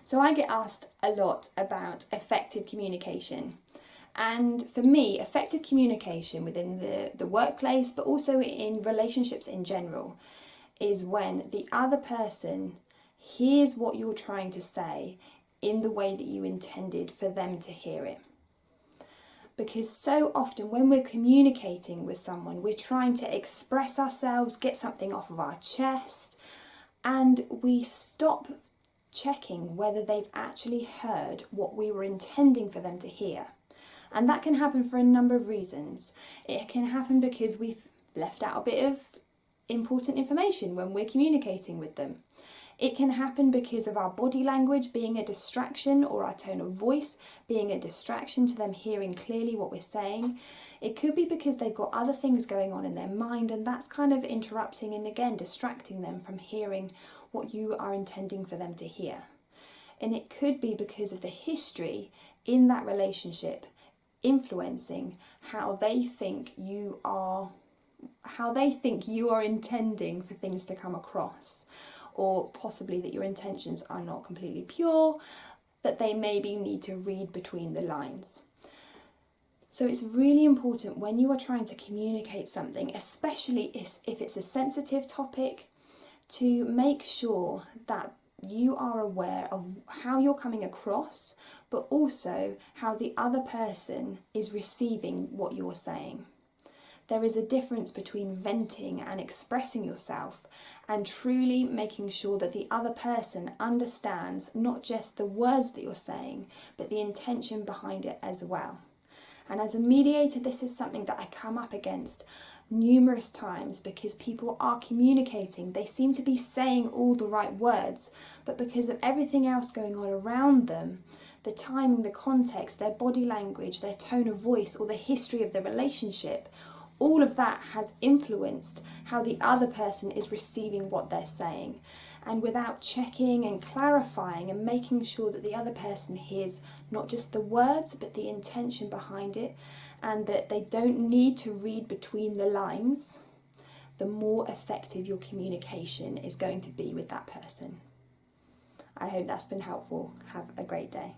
So I get asked a lot about effective communication. And for me, effective communication within the workplace, but also in relationships in general, is when the other person hears what you're trying to say in the way that you intended for them to hear it. Because so often when we're communicating with someone, we're trying to express ourselves, get something off of our chest, and we stop checking whether they've actually heard what we were intending for them to hear. And that can happen for a number of reasons. It can happen because we've left out a bit of important information when we're communicating with them. It can happen because of our body language being a distraction, or our tone of voice being a distraction to them hearing clearly what we're saying. It could be because they've got other things going on in their mind, and that's kind of interrupting and again distracting them from hearing what you are intending for them to hear. And it could be because of the history in that relationship influencing how they think you are intending for things to come across, or possibly that your intentions are not completely pure, that they maybe need to read between the lines. So it's really important when you are trying to communicate something, especially if it's a sensitive topic, to make sure that you are aware of how you're coming across, but also how the other person is receiving what you're saying. There is a difference between venting and expressing yourself and truly making sure that the other person understands not just the words that you're saying, but the intention behind it as well. And as a mediator, this is something that I come up against numerous times, because people are communicating, they seem to be saying all the right words, but because of everything else going on around them, the timing, the context, their body language, their tone of voice, or the history of the relationship, all of that has influenced how the other person is receiving what they're saying. And without checking and clarifying and making sure that the other person hears not just the words, but the intention behind it, and that they don't need to read between the lines, the more effective your communication is going to be with that person. I hope that's been helpful. Have a great day.